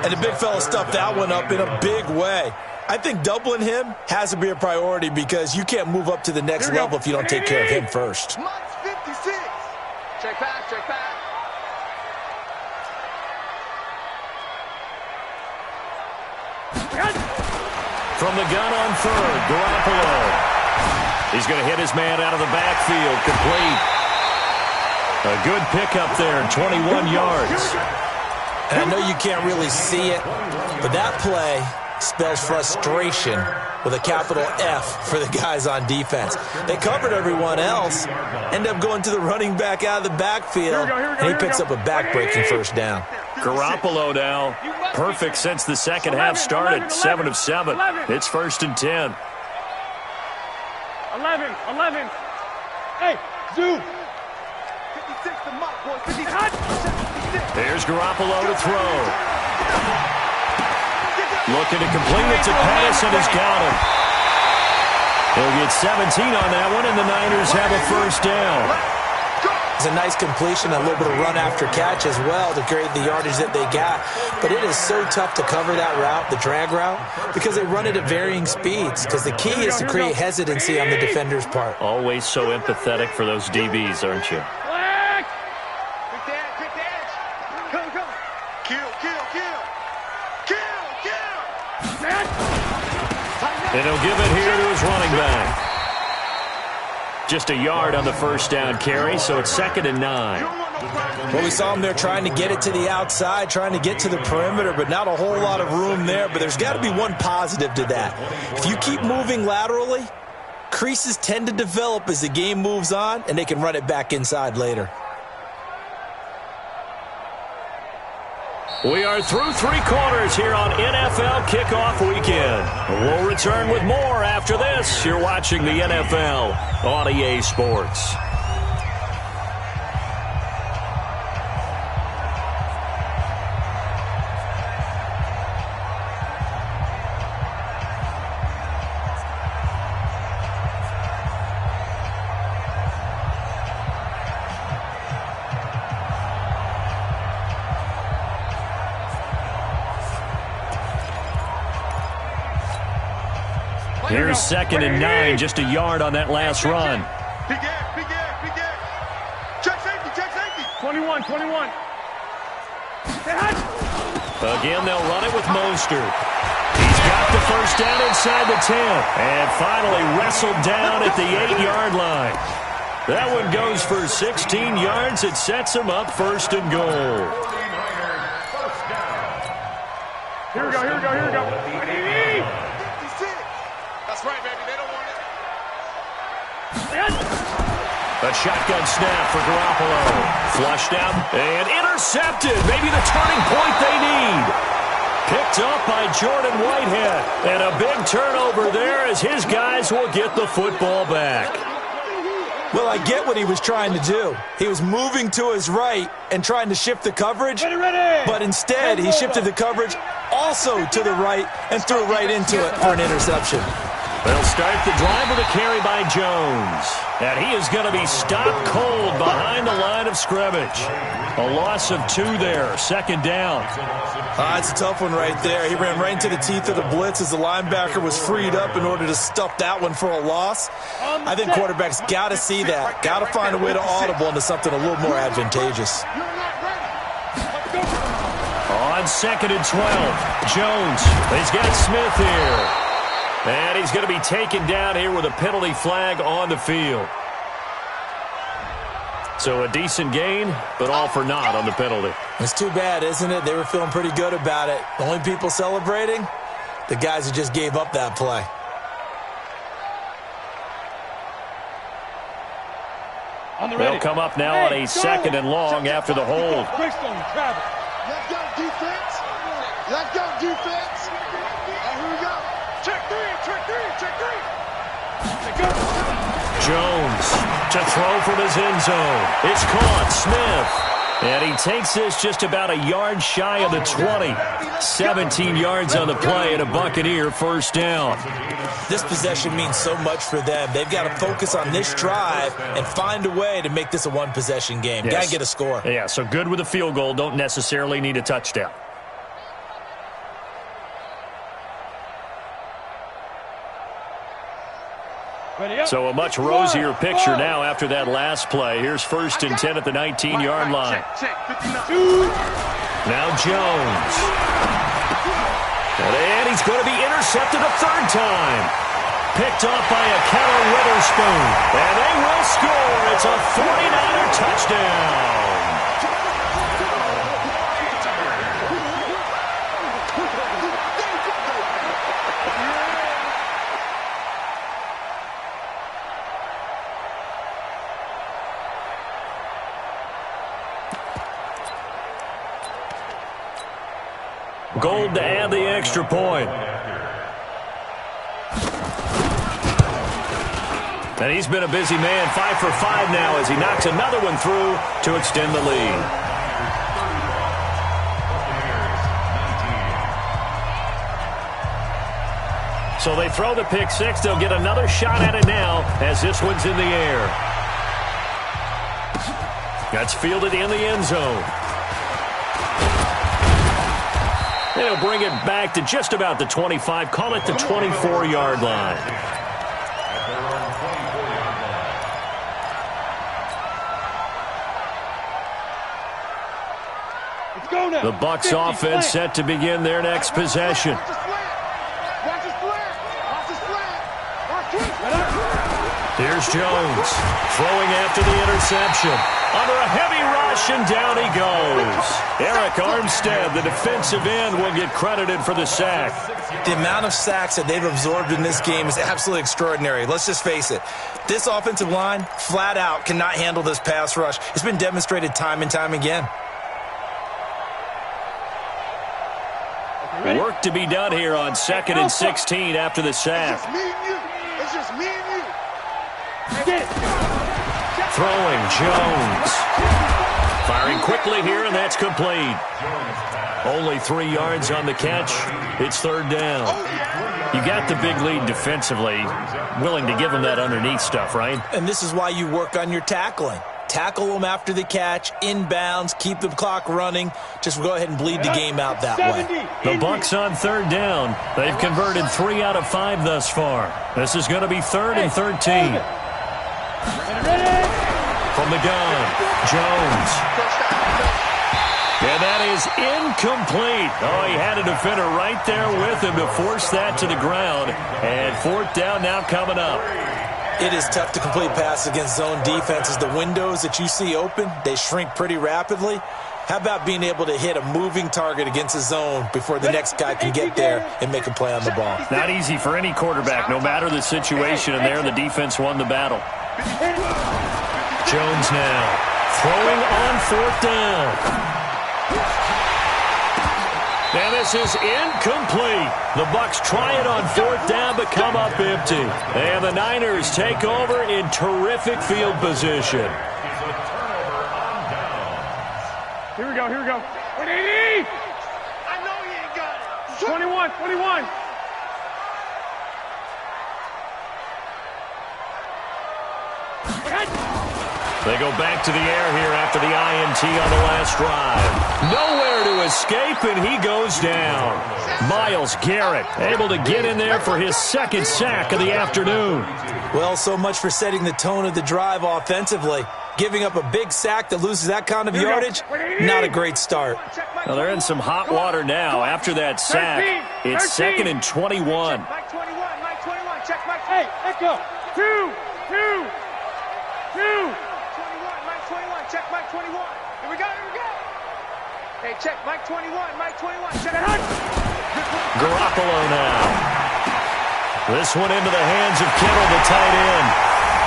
And the big fella stuffed that one up in a big way. I think doubling him has to be a priority because you can't move up to the next level if you don't take care of him first. Mux 56. Check back. From the gun on 3rd, Garoppolo. He's going to hit his man out of the backfield, complete. A good pickup there, 21 yards. And I know you can't really see it, but that play spells frustration with a capital F for the guys on defense. They covered everyone else, end up going to the running back out of the backfield, and he picks up a back-breaking 1st down. Garoppolo now, perfect since the second half started, 7 of 7. It's 1st and 10. 11. Hey, Zoo. 56 to Mux, boy. 56. There's Garoppolo to throw. Looking to complete it to Pettis, and he's got him. He'll get 17 on that one, and the Niners have a 1st down. It's a nice completion, a little bit of run after catch as well to create the yardage that they got. But it is so tough to cover that route, the drag route, because they run it at varying speeds. Because the key is to create hesitancy on the defender's part. Always so empathetic for those DBs, aren't you? Quick edge. Kill, kill, kill. Kill, kill. And he'll give it here to his running back. Just a yard on the first down carry, so it's 2nd and 9. Well, we saw him there trying to get it to the outside, trying to get to the perimeter, but not a whole lot of room there. But there's got to be one positive to that. If you keep moving laterally, creases tend to develop as the game moves on, and they can run it back inside later. We are through 3 quarters here on NFL Kickoff Weekend. We'll return with more after this. You're watching the NFL on EA Sports. Here's 2nd and 9, just a yard on that last run. Big air, big air, big air. Check safety, check safety. 21, 21. Again, they'll run it with Mostert. He's got the first down inside the 10. And finally wrestled down at the 8-yard line. That one goes for 16 yards. It sets him up 1st and goal. Here we go, here we go, here we go. That's right, baby. They don't want it. A shotgun snap for Garoppolo. Flushed out and intercepted. Maybe the turning point they need. Picked up by Jordan Whitehead. And a big turnover there as his guys will get the football back. Well, I get what he was trying to do. He was moving to his right and trying to shift the coverage. But instead, he shifted the coverage also to the right and threw right into it for an interception. They'll start the drive with a carry by Jones. And he is going to be stopped cold behind the line of scrimmage. A loss of 2 there, 2nd down. It's a tough one right there. He ran right into the teeth of the blitz as the linebacker was freed up in order to stuff that one for a loss. I think quarterbacks got to see that. Got to find a way to audible into something a little more advantageous. On 2nd and 12, Jones. He's got Smith here. And he's going to be taken down here with a penalty flag on the field. So a decent gain, but all for naught on the penalty. It's too bad, isn't it? They were feeling pretty good about it. The only people celebrating, the guys who just gave up that play. They'll come up now on a 2nd and long after the hold. Let's go, defense. Let's go, defense. Here we go. Check 3, check 3, check 3. Jones to throw from his end zone. It's caught. Smith. And he takes this just about a yard shy of the 20. 17 yards on the play and a Buccaneer 1st down. This possession means so much for them. They've got to focus on this drive and find a way to make this a one-possession game. Yes. Got to get a score. Yeah, so good with a field goal. Don't necessarily need a touchdown. So a much rosier picture now after that last play. Here's 1st and 10 at the 19-yard line. Now Jones. And he's going to be intercepted a 3rd time. Picked off by a Keller Witherspoon. And they will score. It's a 49er touchdown. Gold to add the extra point. And he's been a busy man, 5 for 5 now as he knocks another one through to extend the lead. So they throw the pick 6. They'll get another shot at it now as this one's in the air. That's fielded in the end zone. They'll bring it back to just about the 25. Call it the 24-yard line. The Bucs offense set to begin their next possession. Here's Jones, throwing after the interception. Under a heavy rush, and down he goes. Eric Armstead, the defensive end, will get credited for the sack. The amount of sacks that they've absorbed in this game is absolutely extraordinary. Let's just face it. This offensive line, flat out, cannot handle this pass rush. It's been demonstrated time and time again. Work to be done here on 2nd and 16 after the sack. It's just me and you. It's just me and you. Throwing, Jones. Firing quickly here, and that's complete. Only 3 yards on the catch. It's 3rd down. You got the big lead defensively. Willing to give them that underneath stuff, right? And this is why you work on your tackling. Tackle them after the catch, inbounds, keep the clock running. Just go ahead and bleed the game out that way. The Bucs on 3rd down. They've converted 3 out of 5 thus far. This is going to be 3rd and 13. From the gun, Jones. And that is incomplete. Oh, he had a defender right there with him to force that to the ground. And 4th down now coming up. It is tough to complete passes against zone defenses. The windows that you see open, they shrink pretty rapidly. How about being able to hit a moving target against a zone before the next guy can get there and make a play on the ball? Not easy for any quarterback, no matter the situation, and there the defense won the battle. Jones now throwing on 4th down. And this is incomplete. The Bucs try it on 4th down, but come up empty. And the Niners take over in terrific field position. Here we go, here we go. 180! I know you ain't got it. 21, 21. They go back to the air here after the INT on the last drive. Nowhere to escape, and he goes down. Myles Garrett able to get in there for his 2nd sack of the afternoon. Well, so much for setting the tone of the drive offensively. Giving up a big sack that loses that kind of yardage, not a great start. Well, they're in some hot water now after that sack. It's 2nd and 21. Mike 21, Mike 21. Check Mike. Hey, echo. 2, 2, 2. 21, Mike 21. Check Mike 21. Here we go, here we go. Hey, check Mike 21, Mike 21. Check it out. Garoppolo now. This one into the hands of Kittle, the tight end.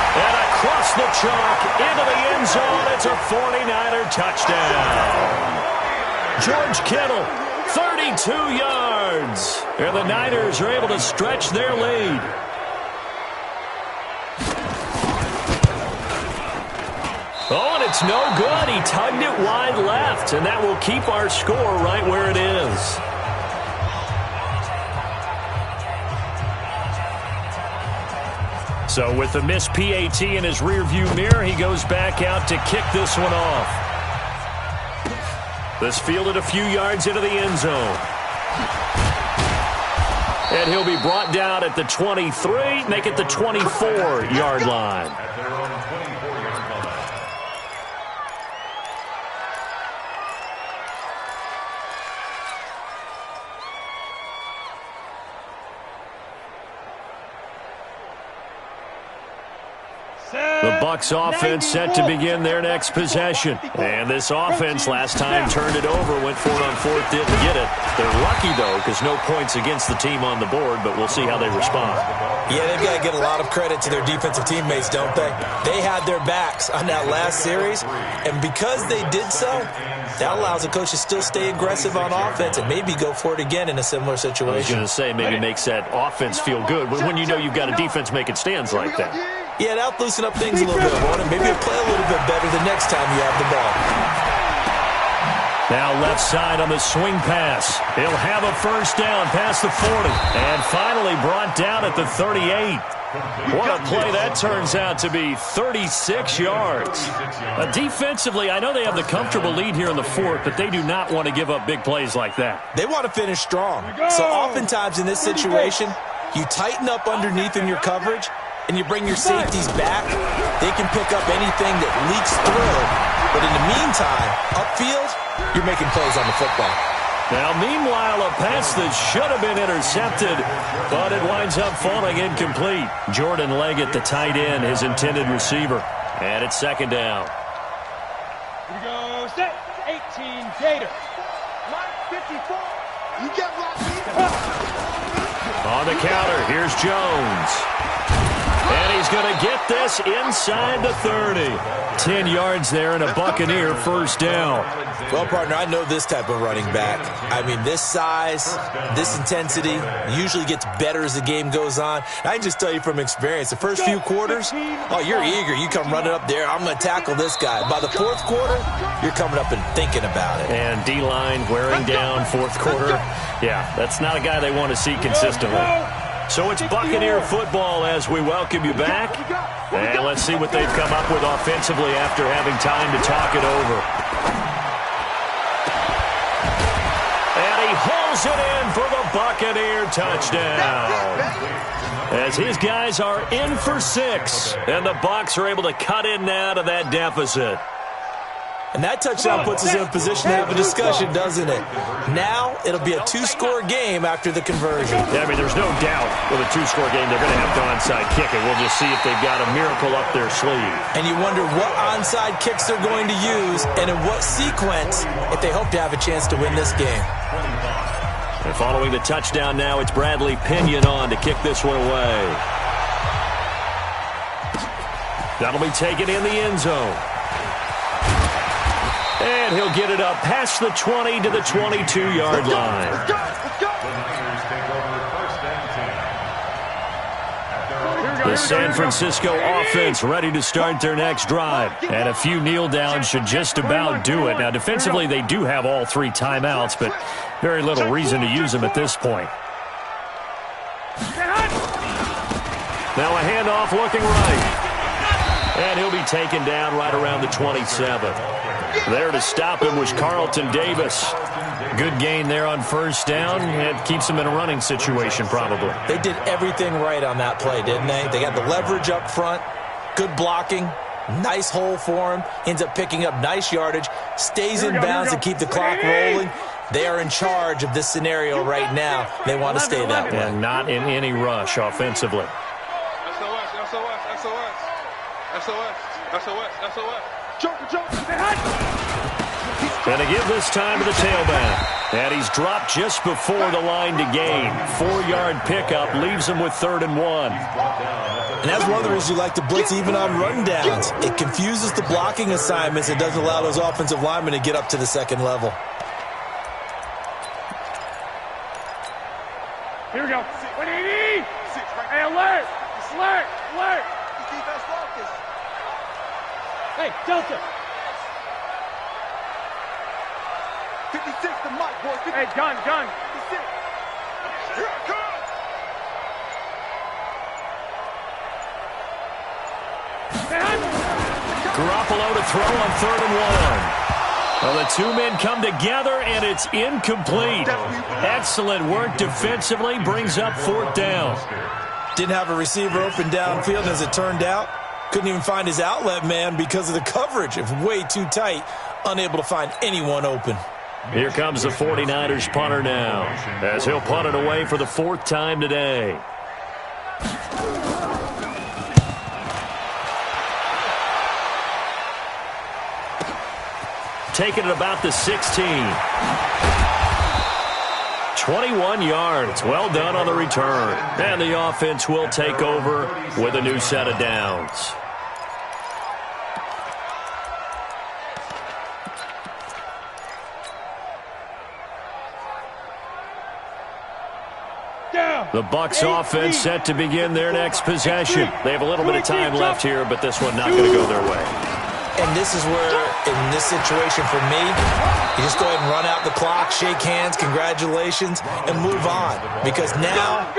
And across the chalk, into the end zone, it's a 49er touchdown. George Kittle, 32 yards. And the Niners are able to stretch their lead. Oh, and it's no good. He tugged it wide left, and that will keep our score right where it is. So with the missed PAT in his rearview mirror, he goes back out to kick this one off. This fielded a few yards into the end zone. And he'll be brought down at the 23, make it the 24-yard line. The Bucs offense set to begin their next possession. And this offense last time turned it over, went for it on 4th, didn't get it. They're lucky, though, because no points against the team on the board, but we'll see how they respond. Yeah, they've got to get a lot of credit to their defensive teammates, don't they? They had their backs on that last series, and because they did so, that allows the coach to still stay aggressive on offense and maybe go for it again in a similar situation. I was going to say, maybe makes that offense feel good when you know you've got a defense making stands like that. Yeah, that'll loosen up things a little bit, won't it? Maybe you'll play a little bit better the next time you have the ball. Now left side on the swing pass. He'll have a 1st down past the 40. And finally brought down at the 38. What a play that turns out to be, 36 yards. Defensively, I know they have the comfortable lead here in the 4th, but they do not want to give up big plays like that. They want to finish strong. So oftentimes in this situation, you tighten up underneath in your coverage, and you bring your safeties back. They can pick up anything that leaks through. But in the meantime, upfield, you're making plays on the football. Now, meanwhile, a pass that should have been intercepted, but it winds up falling incomplete. Jordan Leggett, the tight end, his intended receiver. And it's second down. Here we go, set. 18, Gator. Line 54. You get locked in. On the counter, here's Jones. And he's going to get this inside the 30. 10 yards there and a Buccaneer first down. Well, partner, I know this type of running back. I mean, this size, this intensity usually gets better as the game goes on. I can just tell you from experience, the first few quarters, oh, you're eager. You come running up there, I'm going to tackle this guy. By the fourth quarter, you're coming up and thinking about it. And D-line wearing down fourth quarter. Yeah, that's not a guy they want to see consistently. So it's Buccaneer football as we welcome you back. And let's see what they've come up with offensively after having time to talk it over. And he hauls it in for the Buccaneer touchdown. As his guys are in for 6. And the Bucs are able to cut in now to that deficit. And that touchdown puts us in a position to have a discussion, doesn't it? Now, it'll be a 2-score game after the conversion. Yeah, I mean, there's no doubt with a 2-score game they're going to have to onside kick it. We'll just see if they've got a miracle up their sleeve. And you wonder what onside kicks they're going to use and in what sequence if they hope to have a chance to win this game. And following the touchdown now, it's Bradley Pinion on to kick this one away. That'll be taken in the end zone. And he'll get it up past the 20 to the 22-yard line. The San Francisco offense ready to start their next drive. And a few kneel downs should just about do it. Now, defensively, they do have all 3 timeouts, but very little reason to use them at this point. Now a handoff looking right. And he'll be taken down right around the 27. There to stop him was Carlton Davis. Good gain there on first down. It keeps him in a running situation probably. They did everything right on that play, didn't they? They got the leverage up front, good blocking, nice hole for him, ends up picking up nice yardage, stays in bounds to keep the clock rolling. They are in charge of this scenario right now. They want to stay that way. And not in any rush offensively. And to give this time to the tailback. And he's dropped just before the line to gain. 4-yard pickup leaves him with 3rd and 1. And that's one of the reasons you like to blitz even on run downs. It confuses the blocking assignments. It doesn't allow those offensive linemen to get up to the second level. Here we go. 180. Hey, alert. Alert. Alert. Hey, Delta. 56 to Mike, boys. Hey, gun. 56. Here it comes. Garoppolo to throw on 3rd and 1. Well, the 2 men come together, and it's incomplete. Excellent work defensively, brings up 4th down. Didn't have a receiver open downfield, as it turned out. Couldn't even find his outlet man because of the coverage. It was way too tight, unable to find anyone open. Here comes the 49ers punter now, as he'll punt it away for the 4th time today. Taking it about the 16. 21 yards. Well done on the return. And the offense will take over with a new set of downs. The Bucs offense set to begin their next possession. They have a little bit of time left here, but this one not going to go their way. And this is where, in this situation for me, you just go ahead and run out the clock, shake hands, congratulations, and move on. Because now,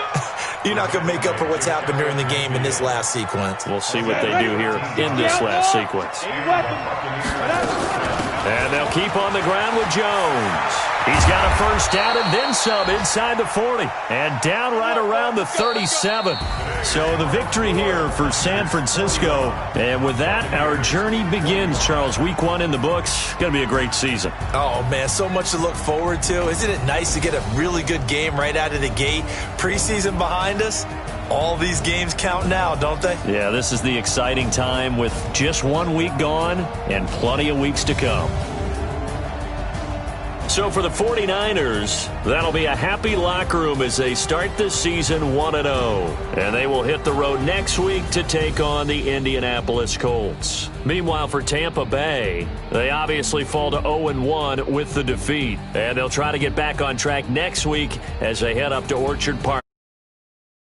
you're not going to make up for what's happened during the game in this last sequence. We'll see what they do here in this last sequence. And they'll keep on the ground with Jones. He's got a first down and then some inside the 40 and down right around the 37. So the victory here for San Francisco. And with that, our journey begins, Charles. Week 1 in the books. Going to be a great season. Oh, man, so much to look forward to. Isn't it nice to get a really good game right out of the gate? Preseason behind us. All these games count now, don't they? Yeah, this is the exciting time with just 1 week gone and plenty of weeks to come. So for the 49ers, that'll be a happy locker room as they start this season 1-0. And they will hit the road next week to take on the Indianapolis Colts. Meanwhile, for Tampa Bay, they obviously fall to 0-1 with the defeat. And they'll try to get back on track next week as they head up to Orchard Park.